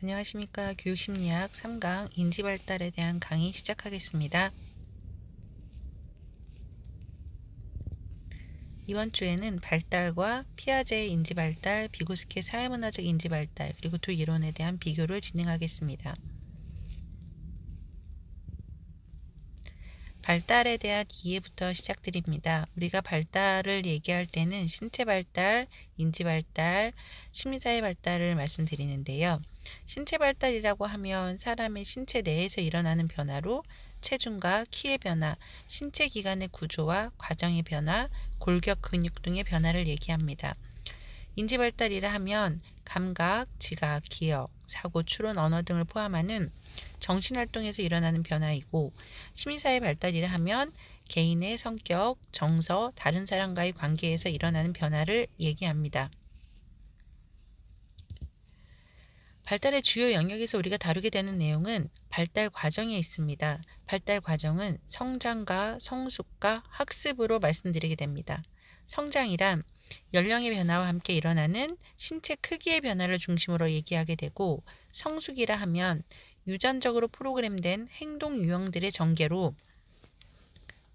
안녕하십니까. 교육심리학 3강 인지발달에 대한 강의 시작하겠습니다. 이번 주에는 발달과 피아제의 인지발달, 비고스키의 사회문화적 인지발달, 그리고 두 이론에 대한 비교를 진행하겠습니다. 발달에 대한 이해부터 시작드립니다. 우리가 발달을 얘기할 때는 신체 발달, 인지 발달, 심리사회 발달을 말씀드리는데요. 신체 발달이라고 하면 사람의 신체 내에서 일어나는 변화로 체중과 키의 변화, 신체 기관의 구조와 과정의 변화, 골격, 근육 등의 변화를 얘기합니다. 인지 발달이라 하면 감각, 지각, 기억, 사고, 추론, 언어 등을 포함하는 정신활동에서 일어나는 변화이고, 심리사회 발달이라 하면 개인의 성격, 정서, 다른 사람과의 관계에서 일어나는 변화를 얘기합니다. 발달의 주요 영역에서 우리가 다루게 되는 내용은 발달 과정에 있습니다. 발달 과정은 성장과 성숙과 학습으로 말씀드리게 됩니다. 성장이란 연령의 변화와 함께 일어나는 신체 크기의 변화를 중심으로 얘기하게 되고, 성숙이라 하면 유전적으로 프로그램된 행동 유형들의 전개로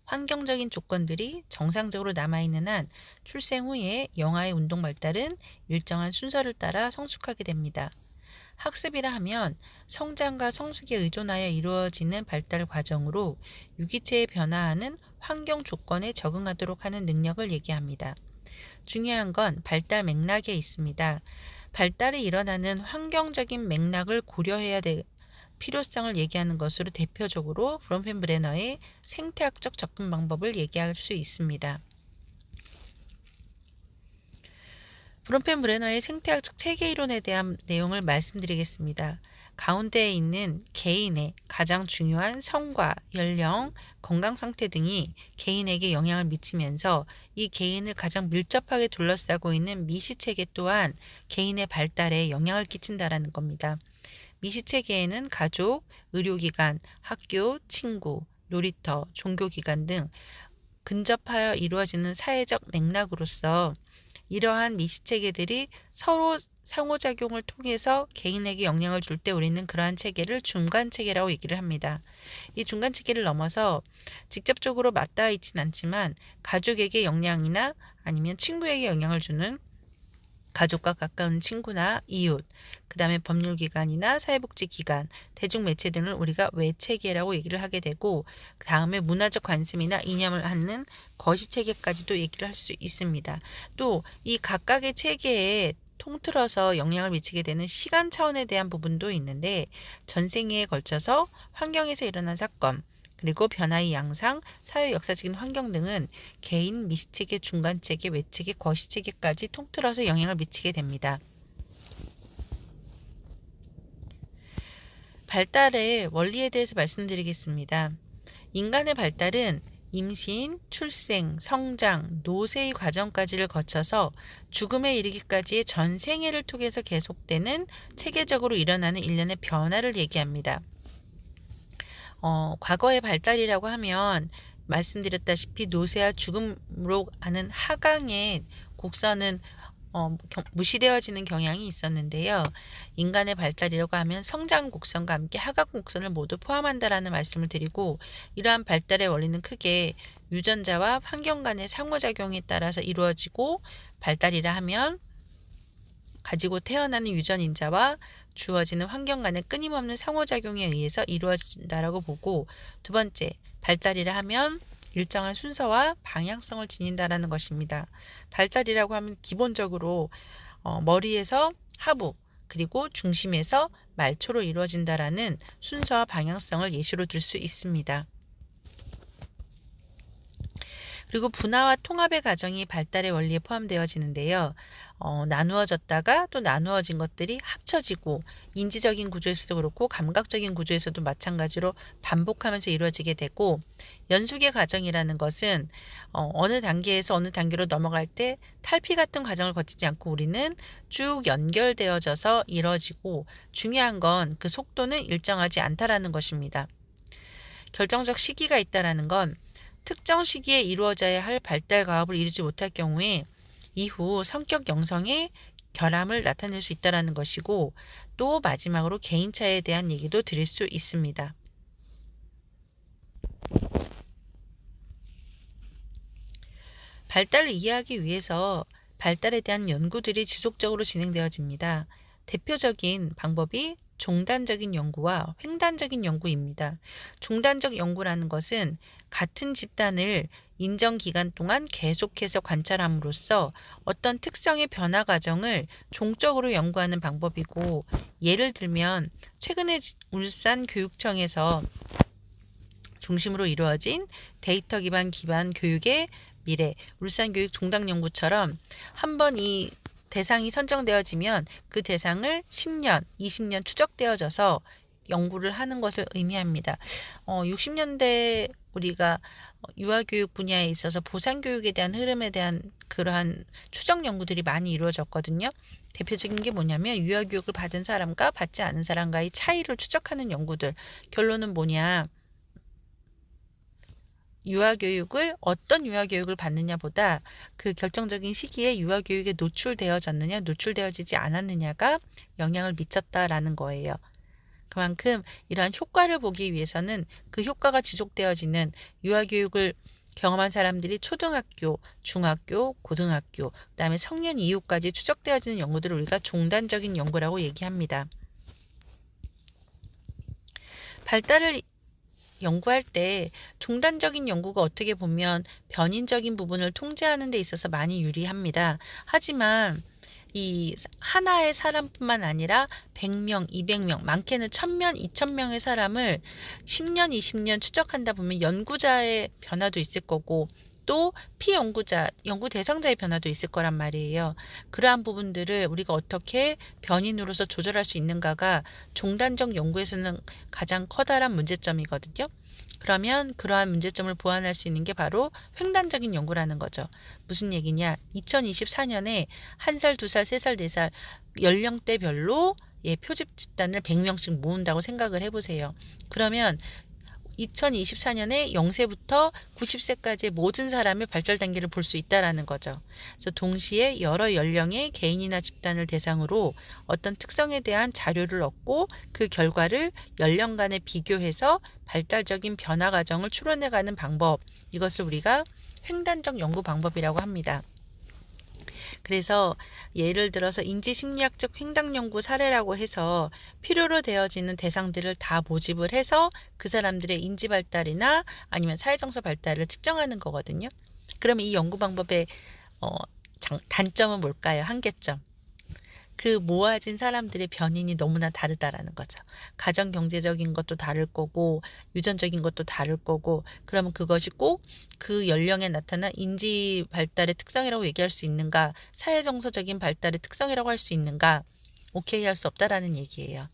환경적인 조건들이 정상적으로 남아있는 한 출생 후에 영아의 운동 발달은 일정한 순서를 따라 성숙하게 됩니다. 학습이라 하면 성장과 성숙에 의존하여 이루어지는 발달 과정으로 유기체의 변화하는 환경 조건에 적응하도록 하는 능력을 얘기합니다. 중요한 건 발달 맥락에 있습니다. 발달이 일어나는 환경적인 맥락을 고려해야 될 필요성을 얘기하는 것으로 대표적으로 브롬펜브레너의 생태학적 접근 방법을 얘기할 수 있습니다. 브롬펜브레너의 생태학적 체계 이론에 대한 내용을 말씀드리겠습니다. 가운데에 있는 개인의 가장 중요한 성과, 연령, 건강 상태 등이 개인에게 영향을 미치면서 이 개인을 가장 밀접하게 둘러싸고 있는 미시체계 또한 개인의 발달에 영향을 끼친다라는 겁니다. 미시체계에는 가족, 의료기관, 학교, 친구, 놀이터, 종교기관 등 근접하여 이루어지는 사회적 맥락으로서 이러한 미시체계들이 서로 상호작용을 통해서 개인에게 영향을 줄 때 우리는 그러한 체계를 중간체계라고 얘기를 합니다. 이 중간체계를 넘어서 직접적으로 맞닿아 있진 않지만 가족에게 영향이나 아니면 친구에게 영향을 주는 가족과 가까운 친구나 이웃, 그 다음에 법률기관이나 사회복지기관, 대중매체 등을 우리가 외체계라고 얘기를 하게 되고, 그 다음에 문화적 관심이나 이념을 갖는 거시체계까지도 얘기를 할 수 있습니다. 또 이 각각의 체계에 통틀어서 영향을 미치게 되는 시간 차원에 대한 부분도 있는데, 전생에 걸쳐서 환경에서 일어난 사건, 그리고 변화의 양상, 사회 역사적인 환경 등은 개인, 미시체계, 중간체계, 외체계, 거시체계까지 통틀어서 영향을 미치게 됩니다. 발달의 원리에 대해서 말씀드리겠습니다. 인간의 발달은 임신, 출생, 성장, 노쇠의 과정까지를 거쳐서 죽음에 이르기까지의 전 생애를 통해서 계속되는 체계적으로 일어나는 일련의 변화를 얘기합니다. 과거의 발달이라고 하면 말씀드렸다시피 노쇠와 죽음으로 가는 하강의 곡선은 무시되어지는 경향이 있었는데요. 인간의 발달이라고 하면 성장 곡선과 함께 하강 곡선을 모두 포함한다라는 말씀을 드리고, 이러한 발달의 원리는 크게 유전자와 환경 간의 상호작용에 따라서 이루어지고, 발달이라 하면 가지고 태어나는 유전인자와 주어지는 환경 간의 끊임없는 상호작용에 의해서 이루어진다라고 보고, 두 번째, 발달이라 하면 일정한 순서와 방향성을 지닌다라는 것입니다. 발달이라고 하면 기본적으로 머리에서 하부, 그리고 중심에서 말초로 이루어진다라는 순서와 방향성을 예시로 들 수 있습니다. 그리고 분화와 통합의 과정이 발달의 원리에 포함되어지는데요. 나누어졌다가 또 나누어진 것들이 합쳐지고, 인지적인 구조에서도 그렇고 감각적인 구조에서도 마찬가지로 반복하면서 이루어지게 되고, 연속의 과정이라는 것은 어느 단계에서 어느 단계로 넘어갈 때 탈피 같은 과정을 거치지 않고 우리는 쭉 연결되어져서 이루어지고, 중요한 건 그 속도는 일정하지 않다라는 것입니다. 결정적 시기가 있다라는 건 특정 시기에 이루어져야 할 발달 과업을 이루지 못할 경우에 이후 성격 형성에 결함을 나타낼 수 있다는 것이고, 또 마지막으로 개인차에 대한 얘기도 드릴 수 있습니다. 발달을 이해하기 위해서 발달에 대한 연구들이 지속적으로 진행되어집니다. 대표적인 방법이 종단적인 연구와 횡단적인 연구입니다. 종단적 연구라는 것은 같은 집단을 인정 기간 동안 계속해서 관찰함으로써 어떤 특성의 변화 과정을 종적으로 연구하는 방법이고, 예를 들면 최근에 울산 교육청에서 중심으로 이루어진 데이터 기반 교육의 미래, 울산교육 종단연구처럼 한번 이 대상이 선정되어지면 그 대상을 10년, 20년 추적되어져서 연구를 하는 것을 의미합니다. 60년대 우리가 유아교육 분야에 있어서 보상교육에 대한 흐름에 대한 그러한 추적 연구들이 많이 이루어졌거든요. 대표적인 게 뭐냐면 유아교육을 받은 사람과 받지 않은 사람과의 차이를 추적하는 연구들. 결론은 뭐냐? 어떤 유아교육을 받느냐보다 그 결정적인 시기에 유아교육에 노출되어졌느냐, 노출되어지지 않았느냐가 영향을 미쳤다라는 거예요. 그만큼 이러한 효과를 보기 위해서는 그 효과가 지속되어지는 유아교육을 경험한 사람들이 초등학교, 중학교, 고등학교, 그다음에 성년 이후까지 추적되어지는 연구들을 우리가 종단적인 연구라고 얘기합니다. 발달을 연구할 때 종단적인 연구가 어떻게 보면 변인적인 부분을 통제하는 데 있어서 많이 유리합니다. 하지만 이 하나의 사람뿐만 아니라 100명, 200명, 많게는 1000명, 2000명의 사람을 10년, 20년 추적한다 보면 연구자의 변화도 있을 거고, 또 피연구자, 연구 대상자의 변화도 있을 거란 말이에요. 그러한 부분들을 우리가 어떻게 변인으로서 조절할 수 있는가가 종단적 연구에서는 가장 커다란 문제점이거든요. 그러면 그러한 문제점을 보완할 수 있는 게 바로 횡단적인 연구라는 거죠. 무슨 얘기냐? 2024년에 1살, 2살, 3살, 4살 연령대별로 표집 집단을 100명씩 모은다고 생각을 해보세요. 그러면 2024년에 0세부터 90세까지의 모든 사람의 발달 단계를 볼 수 있다라는 거죠. 그래서 동시에 여러 연령의 개인이나 집단을 대상으로 어떤 특성에 대한 자료를 얻고 그 결과를 연령간에 비교해서 발달적인 변화 과정을 추론해가는 방법, 이것을 우리가 횡단적 연구 방법이라고 합니다. 그래서 예를 들어서 인지심리학적 횡단연구 사례라고 해서 필요로 되어지는 대상들을 다 모집을 해서 그 사람들의 인지 발달이나 아니면 사회정서 발달을 측정하는 거거든요. 그러면 이 연구 방법의 단점은 뭘까요? 한계점. 그 모아진 사람들의 변인이 너무나 다르다라는 거죠. 가정 경제적인 것도 다를 거고, 유전적인 것도 다를 거고, 그러면 그것이 꼭 그 연령에 나타난 인지 발달의 특성이라고 얘기할 수 있는가, 사회 정서적인 발달의 특성이라고 할 수 있는가, 오케이 할 수 없다라는 얘기예요.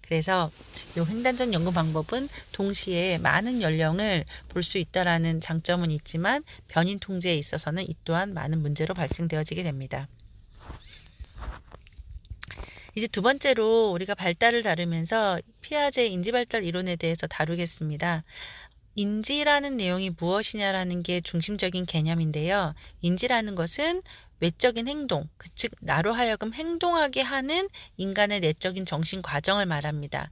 그래서 이 횡단적 연구 방법은 동시에 많은 연령을 볼 수 있다라는 장점은 있지만 변인 통제에 있어서는 이 또한 많은 문제로 발생되어지게 됩니다. 이제 두 번째로 우리가 발달을 다루면서 피아제 인지발달 이론에 대해서 다루겠습니다. 인지라는 내용이 무엇이냐라는 게 중심적인 개념인데요. 인지라는 것은 외적인 행동, 즉 나로 하여금 행동하게 하는 인간의 내적인 정신 과정을 말합니다.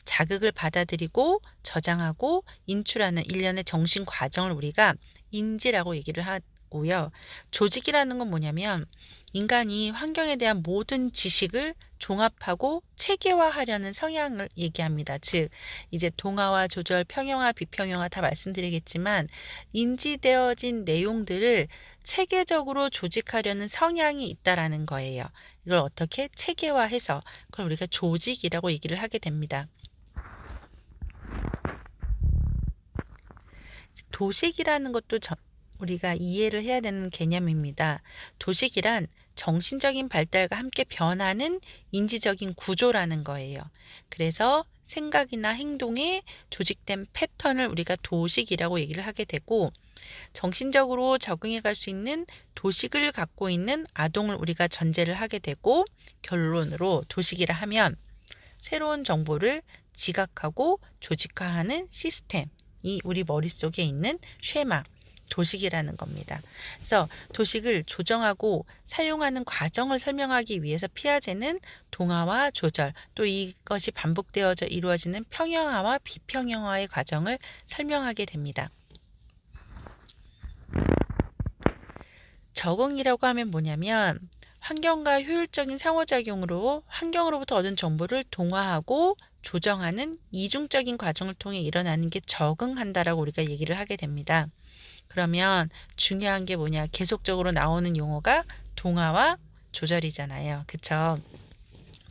자극을 받아들이고 저장하고 인출하는 일련의 정신 과정을 우리가 인지라고 얘기를 하고요. 조직이라는 건 뭐냐면 인간이 환경에 대한 모든 지식을 종합하고 체계화하려는 성향을 얘기합니다. 즉 이제 동화와 조절, 평형화, 비평형화 다 말씀드리겠지만 인지되어진 내용들을 체계적으로 조직하려는 성향이 있다라는 거예요. 이걸 어떻게 체계화해서 그걸 우리가 조직이라고 얘기를 하게 됩니다. 도식이라는 것도 우리가 이해를 해야 되는 개념입니다. 도식이란 정신적인 발달과 함께 변하는 인지적인 구조라는 거예요. 그래서 생각이나 행동에 조직된 패턴을 우리가 도식이라고 얘기를 하게 되고, 정신적으로 적응해 갈 수 있는 도식을 갖고 있는 아동을 우리가 전제를 하게 되고, 결론으로 도식이라 하면 새로운 정보를 지각하고 조직화하는 시스템이 우리 머릿속에 있는 쉐마, 도식이라는 겁니다. 그래서 도식을 조정하고 사용하는 과정을 설명하기 위해서 피아제는 동화와 조절, 또 이것이 반복되어져 이루어지는 평형화와 비평형화의 과정을 설명하게 됩니다. 적응이라고 하면 뭐냐면 환경과 효율적인 상호작용으로 환경으로부터 얻은 정보를 동화하고 조정하는 이중적인 과정을 통해 일어나는 게 적응한다라고 우리가 얘기를 하게 됩니다. 그러면 중요한 게 뭐냐? 계속적으로 나오는 용어가 동화와 조절이잖아요. 그쵸?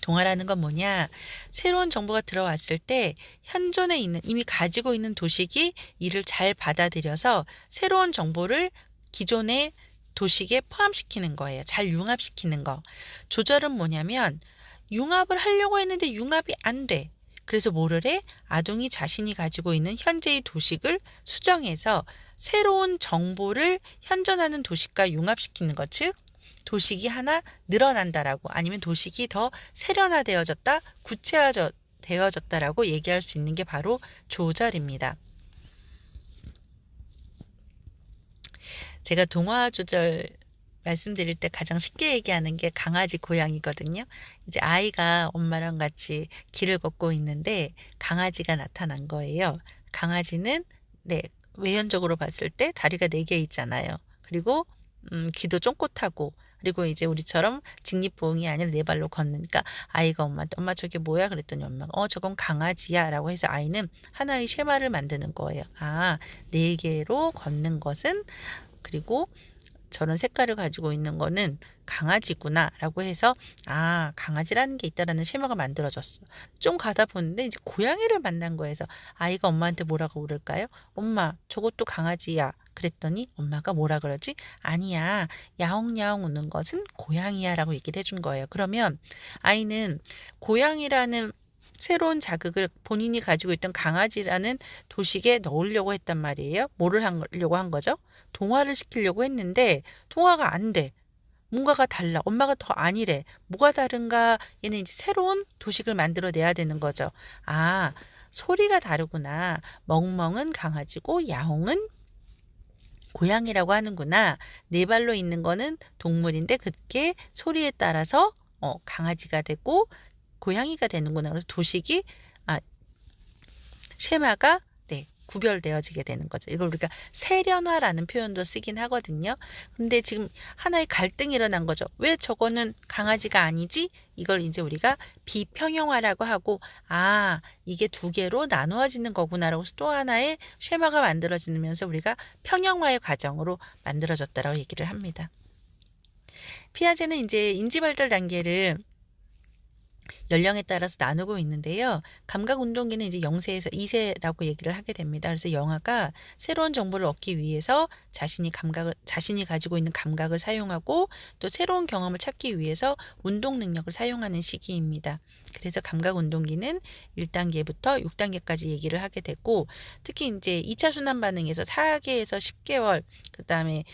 동화라는 건 뭐냐? 새로운 정보가 들어왔을 때 현존에 있는, 이미 가지고 있는 도식이 이를 잘 받아들여서 새로운 정보를 기존의 도식에 포함시키는 거예요. 잘 융합시키는 거. 조절은 뭐냐면 융합을 하려고 했는데 융합이 안 돼. 그래서 뭐를 해? 아동이 자신이 가지고 있는 현재의 도식을 수정해서 새로운 정보를 현존하는 도식과 융합시키는 것, 즉 도식이 하나 늘어난다라고, 아니면 도식이 더 세련화되어졌다, 구체화되어졌다라고 얘기할 수 있는 게 바로 조절입니다. 제가 동화 조절 말씀드릴 때 가장 쉽게 얘기하는 게 강아지, 고양이거든요. 이제 아이가 엄마랑 같이 길을 걷고 있는데 강아지가 나타난 거예요. 강아지는 외현적으로 봤을 때 다리가 4개 있잖아요. 그리고 귀도 쫑긋하고, 그리고 이제 우리처럼 직립보행이 아니라 4발로 걷으니까 아이가 엄마한테 엄마 저게 뭐야? 그랬더니 엄마가 저건 강아지야 라고 해서 아이는 하나의 쉐마를 만드는 거예요. 4개로 걷는 것은, 그리고 저런 색깔을 가지고 있는 거는 강아지구나 라고 해서 강아지라는 게 있다라는 쉐마가 만들어졌어. 좀 가다 보는데 이제 고양이를 만난 거에서 아이가 엄마한테 뭐라고 그럴까요? 엄마 저것도 강아지야. 그랬더니 엄마가 뭐라 그러지? 아니야, 야옹야옹 우는 것은 고양이야 라고 얘기를 해준 거예요. 그러면 아이는 고양이라는 새로운 자극을 본인이 가지고 있던 강아지라는 도식에 넣으려고 했단 말이에요. 뭐를 하려고 한 거죠? 동화를 시키려고 했는데 동화가 안 돼. 뭔가가 달라. 엄마가 더 아니래. 뭐가 다른가? 얘는 이제 새로운 도식을 만들어내야 되는 거죠. 소리가 다르구나. 멍멍은 강아지고 야옹은 고양이라고 하는구나. 4발로 있는 거는 동물인데 그게 소리에 따라서 강아지가 되고 고양이가 되는구나. 그래서 도식이 쉐마가 구별되어지게 되는 거죠. 이걸 우리가 세련화라는 표현도 쓰긴 하거든요. 근데 지금 하나의 갈등이 일어난 거죠. 왜 저거는 강아지가 아니지? 이걸 이제 우리가 비평형화라고 하고 이게 2개로 나누어지는 거구나라고 해서 또 하나의 쉐마가 만들어지면서 우리가 평형화의 과정으로 만들어졌다라고 얘기를 합니다. 피아제는 이제 인지발달 단계를 연령에 따라서 나누고 있는데요. 감각운동기는 이제 0세에서 2세라고 얘기를 하게 됩니다. 그래서 영아가 새로운 정보를 얻기 위해서 자신이 가지고 있는 감각을 사용하고 또 새로운 경험을 찾기 위해서 운동 능력을 사용하는 시기입니다. 그래서 감각운동기는 1단계부터 6단계까지 얘기를 하게 되고, 특히 이제 2차 순환 반응에서 4개에서 10개월, 그 다음에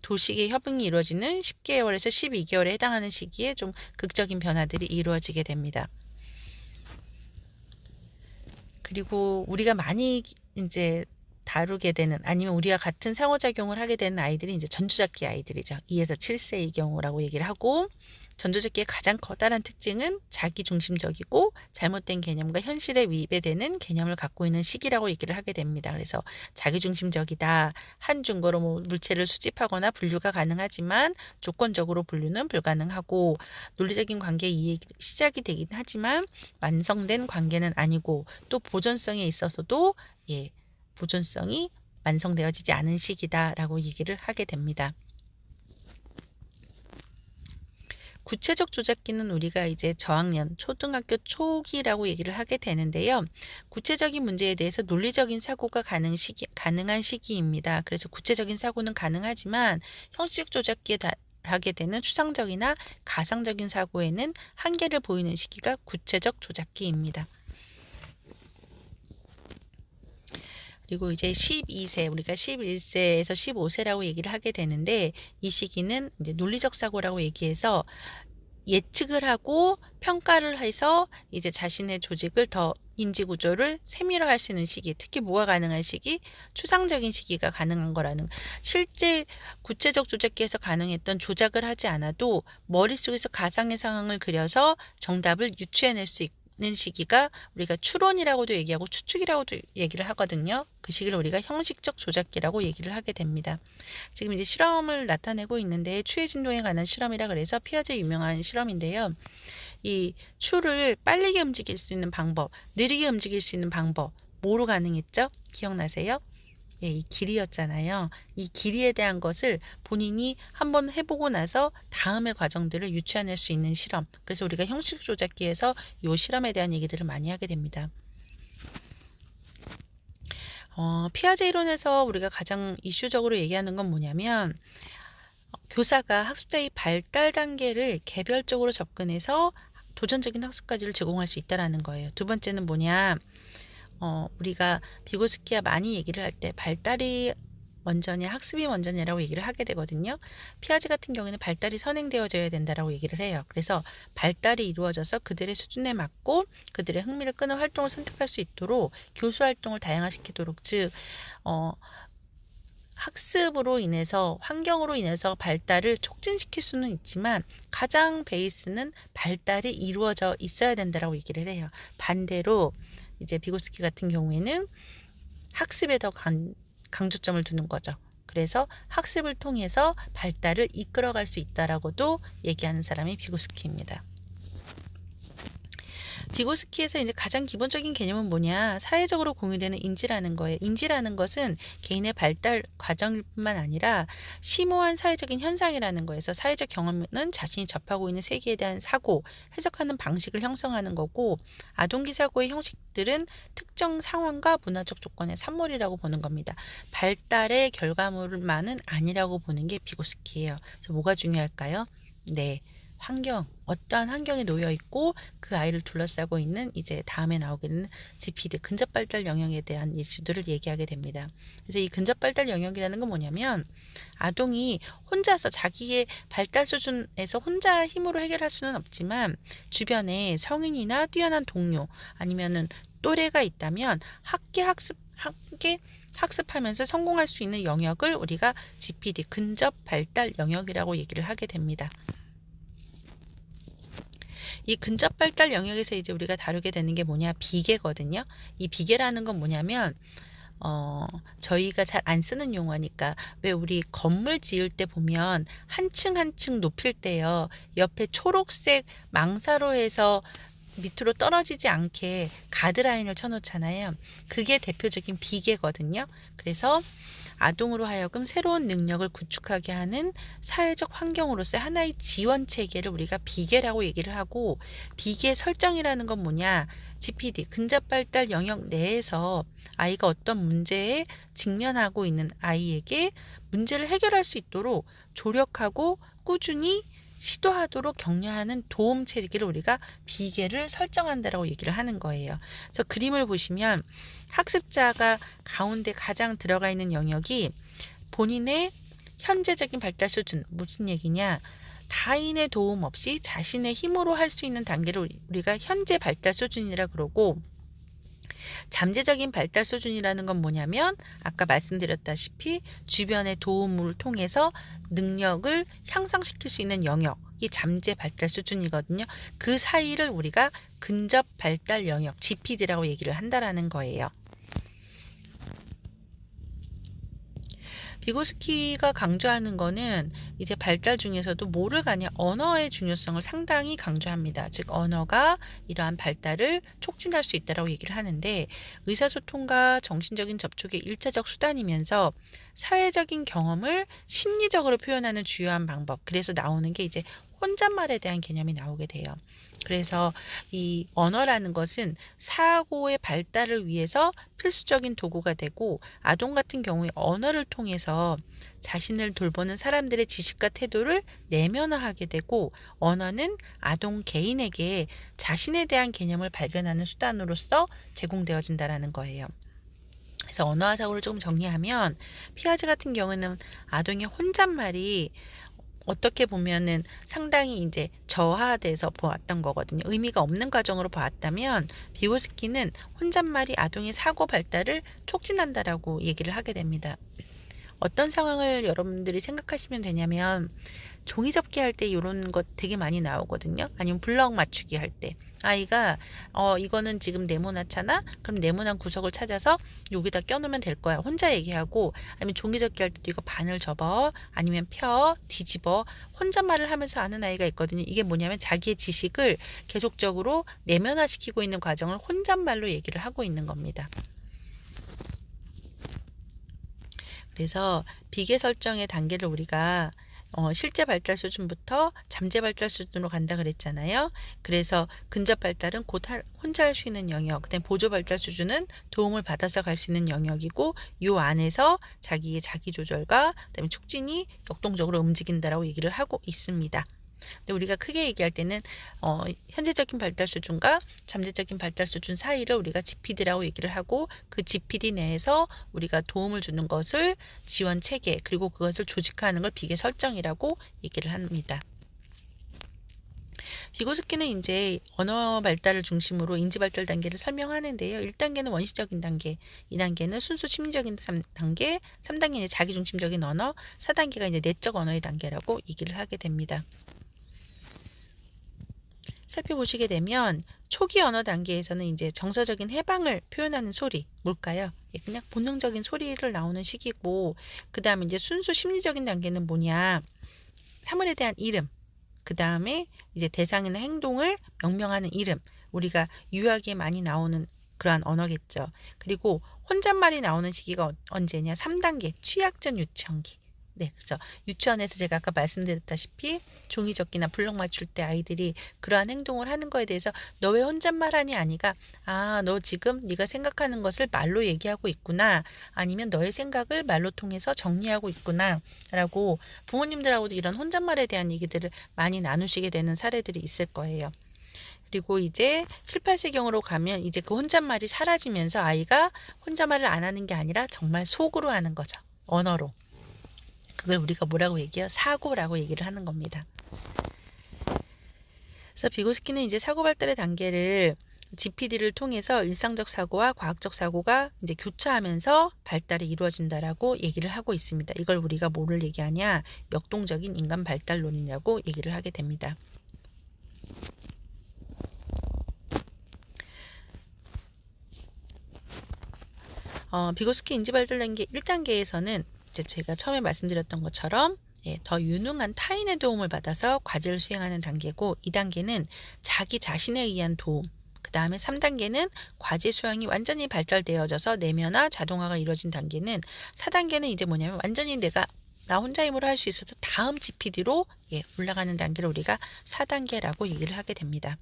도식의 협응이 이루어지는 10개월에서 12개월에 해당하는 시기에 좀 극적인 변화들이 이루어지게 됩니다. 그리고 우리가 많이 이제 다루게 되는, 아니면 우리와 같은 상호작용을 하게 되는 아이들이 이제 전조잡기 아이들이죠. 2에서 7세의 경우라고 얘기를 하고, 전조잡기의 가장 커다란 특징은 자기중심적이고 잘못된 개념과 현실에 위배되는 개념을 갖고 있는 시기라고 얘기를 하게 됩니다. 그래서 자기중심적이다. 한 증거로 물체를 수집하거나 분류가 가능하지만 조건적으로 분류는 불가능하고, 논리적인 관계의 이해가 시작이 되긴 하지만 완성된 관계는 아니고, 또 보존성에 있어서도 보존성이 완성되어지지 않은 시기다라고 얘기를 하게 됩니다. 구체적 조작기는 우리가 이제 저학년, 초등학교 초기라고 얘기를 하게 되는데요. 구체적인 문제에 대해서 논리적인 사고가 가능한 시기입니다. 그래서 구체적인 사고는 가능하지만 형식적 조작기에 하게 되는 추상적이나 가상적인 사고에는 한계를 보이는 시기가 구체적 조작기입니다. 그리고 이제 12세, 우리가 11세에서 15세라고 얘기를 하게 되는데, 이 시기는 이제 논리적 사고라고 얘기해서 예측을 하고 평가를 해서 이제 자신의 조직을 더 인지 구조를 세밀화할 수 있는 시기, 특히 뭐가 가능한 시기, 추상적인 시기가 가능한 거라는, 실제 구체적 조작기에서 가능했던 조작을 하지 않아도 머릿속에서 가상의 상황을 그려서 정답을 유추해낼 수 있는 시기가 우리가 추론이라고도 얘기하고 추측이라고도 얘기를 하거든요. 그 시기를 우리가 형식적 조작기라고 얘기를 하게 됩니다. 지금 이제 실험을 나타내고 있는데, 추의 진동에 관한 실험이라 그래서 피아제 유명한 실험인데요. 이 추를 빠르게 움직일 수 있는 방법, 느리게 움직일 수 있는 방법, 뭐로 가능했죠? 기억나세요? 예, 이 길이였잖아요. 이 길이에 대한 것을 본인이 한번 해보고 나서 다음의 과정들을 유추해낼 수 있는 실험. 그래서 우리가 형식 조작기에서 이 실험에 대한 얘기들을 많이 하게 됩니다. 피아제 이론에서 우리가 가장 이슈적으로 얘기하는 건 뭐냐면, 교사가 학습자의 발달 단계를 개별적으로 접근해서 도전적인 학습까지를 제공할 수 있다는 거예요. 두 번째는 뭐냐, 우리가 비고스키와 많이 얘기를 할 때 발달이 먼저냐 학습이 먼저냐라고 얘기를 하게 되거든요. 피아제 같은 경우에는 발달이 선행되어져야 된다라고 얘기를 해요. 그래서 발달이 이루어져서 그들의 수준에 맞고 그들의 흥미를 끄는 활동을 선택할 수 있도록 교수 활동을 다양화시키도록, 즉 학습으로 인해서, 환경으로 인해서 발달을 촉진시킬 수는 있지만 가장 베이스는 발달이 이루어져 있어야 된다라고 얘기를 해요. 반대로 이제 비고스키 같은 경우에는 학습에 더 강조점을 두는 거죠. 그래서 학습을 통해서 발달을 이끌어갈 수 있다라고도 얘기하는 사람이 비고스키입니다. 비고스키에서 이제 가장 기본적인 개념은 뭐냐, 사회적으로 공유되는 인지라는 거예요. 인지라는 것은 개인의 발달 과정일 뿐만 아니라 심오한 사회적인 현상이라는 거에서, 사회적 경험은 자신이 접하고 있는 세계에 대한 사고, 해석하는 방식을 형성하는 거고, 아동기 사고의 형식들은 특정 상황과 문화적 조건의 산물이라고 보는 겁니다. 발달의 결과물만은 아니라고 보는 게 비고스키예요. 그래서 뭐가 중요할까요? 네, 환경, 어떠한 환경에 놓여 있고 그 아이를 둘러싸고 있는, 이제 다음에 나오겠는 GPD, 근접 발달 영역에 대한 이슈들을 얘기하게 됩니다. 그래서 이 근접 발달 영역이라는 건 뭐냐면, 아동이 혼자서 자기의 발달 수준에서 혼자 힘으로 해결할 수는 없지만 주변에 성인이나 뛰어난 동료 아니면은 또래가 있다면 함께 학습하면서 성공할 수 있는 영역을 우리가 GPD, 근접 발달 영역이라고 얘기를 하게 됩니다. 이 근접 발달 영역에서 이제 우리가 다루게 되는 게 뭐냐, 비계거든요. 이 비계라는 건 뭐냐면, 저희가 잘 안 쓰는 용어니까, 왜 우리 건물 지을 때 보면 한 층 한 층 높일 때요, 옆에 초록색 망사로 해서 밑으로 떨어지지 않게 가드라인을 쳐놓잖아요. 그게 대표적인 비계거든요. 그래서 아동으로 하여금 새로운 능력을 구축하게 하는 사회적 환경으로서의 하나의 지원 체계를 우리가 비계라고 얘기를 하고, 비계 설정이라는 건 뭐냐, GPD, 근접 발달 영역 내에서 아이가 어떤 문제에 직면하고 있는 아이에게 문제를 해결할 수 있도록 조력하고 꾸준히 시도하도록 격려하는 도움 체계를 우리가 비계를 설정한다라고 얘기를 하는 거예요. 그래서 그림을 보시면 학습자가 가운데 가장 들어가 있는 영역이 본인의 현재적인 발달 수준, 무슨 얘기냐, 타인의 도움 없이 자신의 힘으로 할 수 있는 단계를 우리가 현재 발달 수준이라 그러고, 잠재적인 발달 수준이라는 건 뭐냐면, 아까 말씀드렸다시피 주변의 도움을 통해서 능력을 향상시킬 수 있는 영역이 잠재 발달 수준이거든요. 그 사이를 우리가 근접 발달 영역, GPD라고 얘기를 한다라는 거예요. 비고스키가 강조하는 거는 이제 발달 중에서도 뭐를 가냐, 언어의 중요성을 상당히 강조합니다. 즉 언어가 이러한 발달을 촉진할 수 있다라고 얘기를 하는데, 의사소통과 정신적인 접촉의 일차적 수단이면서 사회적인 경험을 심리적으로 표현하는 주요한 방법. 그래서 나오는 게 이제 혼잣말에 대한 개념이 나오게 돼요. 그래서 이 언어라는 것은 사고의 발달을 위해서 필수적인 도구가 되고, 아동 같은 경우에 언어를 통해서 자신을 돌보는 사람들의 지식과 태도를 내면화하게 되고, 언어는 아동 개인에게 자신에 대한 개념을 발견하는 수단으로서 제공되어진다는 거예요. 그래서 언어와 사고를 조금 정리하면, 피아제 같은 경우는 아동의 혼잣말이 어떻게 보면은 상당히 이제 저하돼서 보았던 거거든요. 의미가 없는 과정으로 보았다면 비고스키는 혼잣말이 아동의 사고 발달을 촉진한다라고 얘기를 하게 됩니다. 어떤 상황을 여러분들이 생각하시면 되냐면 종이접기 할 때 이런 것 되게 많이 나오거든요. 아니면 블럭 맞추기 할 때 아이가 이거는 지금 네모나잖아. 그럼 네모난 구석을 찾아서 여기다 껴놓으면 될 거야. 혼자 얘기하고 아니면 종이접기 할 때도 이거 반을 접어 아니면 펴 뒤집어 혼잣말을 하면서 아는 아이가 있거든요. 이게 뭐냐면 자기의 지식을 계속적으로 내면화시키고 있는 과정을 혼잣말로 얘기를 하고 있는 겁니다. 그래서 비계 설정의 단계를 우리가 실제 발달 수준부터 잠재 발달 수준으로 간다 그랬잖아요. 그래서 근접 발달은 곧 혼자 할 수 있는 영역, 그다음에 보조 발달 수준은 도움을 받아서 갈 수 있는 영역이고 요 안에서 자기의 자기 조절과 그다음에 촉진이 역동적으로 움직인다라고 얘기를 하고 있습니다. 근데 우리가 크게 얘기할 때는 현재적인 발달 수준과 잠재적인 발달 수준 사이를 우리가 GPD라고 얘기를 하고 그 GPD 내에서 우리가 도움을 주는 것을 지원 체계 그리고 그것을 조직화하는 걸 비계 설정이라고 얘기를 합니다. 비고스키는 이제 언어 발달을 중심으로 인지 발달 단계를 설명하는데요. 1단계는 원시적인 단계, 2단계는 순수 심리적인 단계, 3단계는 자기중심적인 언어, 4단계가 이제 내적 언어의 단계라고 얘기를 하게 됩니다. 살펴보시게 되면 초기 언어 단계에서는 이제 정서적인 해방을 표현하는 소리, 뭘까요? 그냥 본능적인 소리를 나오는 시기고, 그 다음에 이제 순수 심리적인 단계는 뭐냐? 사물에 대한 이름, 그 다음에 이제 대상이나 행동을 명명하는 이름, 우리가 유학에 많이 나오는 그러한 언어겠죠. 그리고 혼잣말이 나오는 시기가 언제냐? 3단계, 취약 전 유치원기. 네, 그래서 유치원에서 제가 아까 말씀드렸다시피 종이접기나 블록 맞출 때 아이들이 그러한 행동을 하는 거에 대해서 너 왜 혼잣말하니 아니가 너 지금 네가 생각하는 것을 말로 얘기하고 있구나 아니면 너의 생각을 말로 통해서 정리하고 있구나 라고 부모님들하고도 이런 혼잣말에 대한 얘기들을 많이 나누시게 되는 사례들이 있을 거예요. 그리고 이제 7, 8세경으로 가면 이제 그 혼잣말이 사라지면서 아이가 혼잣말을 안 하는 게 아니라 정말 속으로 하는 거죠. 언어로. 그걸 우리가 뭐라고 얘기해요? 사고라고 얘기를 하는 겁니다. 그래서 비고스키는 이제 사고 발달의 단계를 GPD를 통해서 일상적 사고와 과학적 사고가 이제 교차하면서 발달이 이루어진다라고 얘기를 하고 있습니다. 이걸 우리가 뭐를 얘기하냐? 역동적인 인간 발달론이라고 얘기를 하게 됩니다. 비고스키 인지 발달 단계 1단계에서는 이제 제가 처음에 말씀드렸던 것처럼 더 유능한 타인의 도움을 받아서 과제를 수행하는 단계고 2단계는 자기 자신에 의한 도움 그 다음에 3단계는 과제 수행이 완전히 발달되어져서 내면화 자동화가 이루어진 단계는 4단계는 이제 뭐냐면 완전히 내가 나 혼자 힘으로 할 수 있어서 다음 GPD로 올라가는 단계를 우리가 4단계라고 얘기를 하게 됩니다.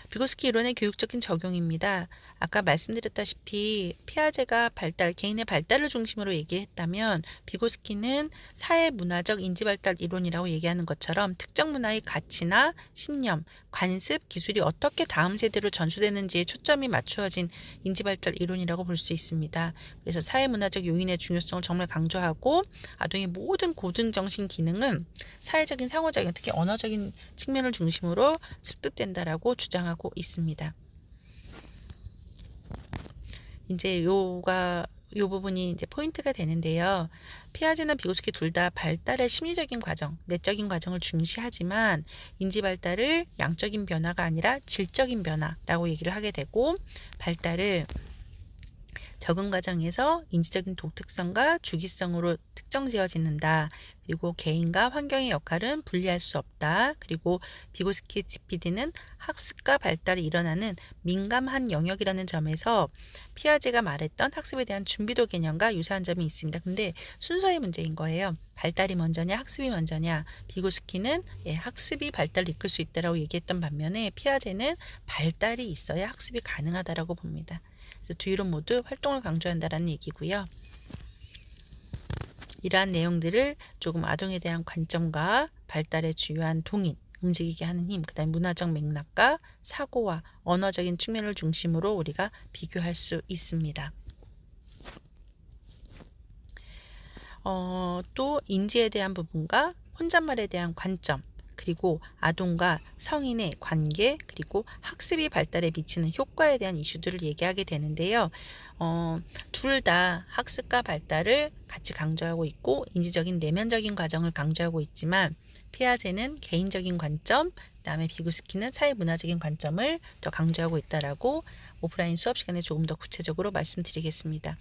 비고스키 이론의 교육적인 적용입니다. 아까 말씀드렸다시피 피아제가 개인의 발달을 중심으로 얘기했다면 비고스키는 사회문화적 인지발달 이론이라고 얘기하는 것처럼 특정 문화의 가치나 신념, 관습, 기술이 어떻게 다음 세대로 전수되는지에 초점이 맞추어진 인지발달 이론이라고 볼 수 있습니다. 그래서 사회문화적 요인의 중요성을 정말 강조하고 아동의 모든 고등정신 기능은 사회적인 상호작용, 특히 언어적인 측면을 중심으로 습득된다라고 주장하고 있습니다. 이제 요 부분이 이제 포인트가 되는데요. 피아제나 비고스키 둘 다 발달의 심리적인 과정, 내적인 과정을 중시하지만 인지 발달을 양적인 변화가 아니라 질적인 변화라고 얘기를 하게 되고 발달을 적응 과정에서 인지적인 독특성과 주기성으로 특정지어진다. 그리고 개인과 환경의 역할은 분리할 수 없다. 그리고 비고스키 GPD는 학습과 발달이 일어나는 민감한 영역이라는 점에서 피아제가 말했던 학습에 대한 준비도 개념과 유사한 점이 있습니다. 근데 순서의 문제인 거예요. 발달이 먼저냐 학습이 먼저냐. 비고스키는 학습이 발달을 이끌 수 있다고 얘기했던 반면에 피아제는 발달이 있어야 학습이 가능하다고 봅니다. 그래서 두 이론 모두 활동을 강조한다는 얘기고요. 이러한 내용들을 조금 아동에 대한 관점과 발달의 주요한 동인, 움직이게 하는 힘, 그 다음에 문화적 맥락과 사고와 언어적인 측면을 중심으로 우리가 비교할 수 있습니다. 또 인지에 대한 부분과 혼잣말에 대한 관점, 그리고 아동과 성인의 관계, 그리고 학습이 발달에 미치는 효과에 대한 이슈들을 얘기하게 되는데요. 둘 다 학습과 발달을 같이 강조하고 있고 인지적인 내면적인 과정을 강조하고 있지만 피아제는 개인적인 관점, 그다음에 비구스키는 사회문화적인 관점을 더 강조하고 있다라고 오프라인 수업 시간에 조금 더 구체적으로 말씀드리겠습니다.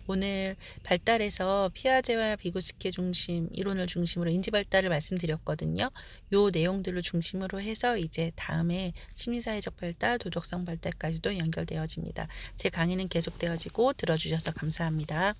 오늘 발달에서 피아제와 비고스키 중심 이론을 중심으로 인지 발달을 말씀드렸거든요. 요 내용들을 중심으로 해서 이제 다음에 심리사회적 발달, 도덕성 발달까지도 연결되어집니다. 제 강의는 계속되어지고 들어주셔서 감사합니다.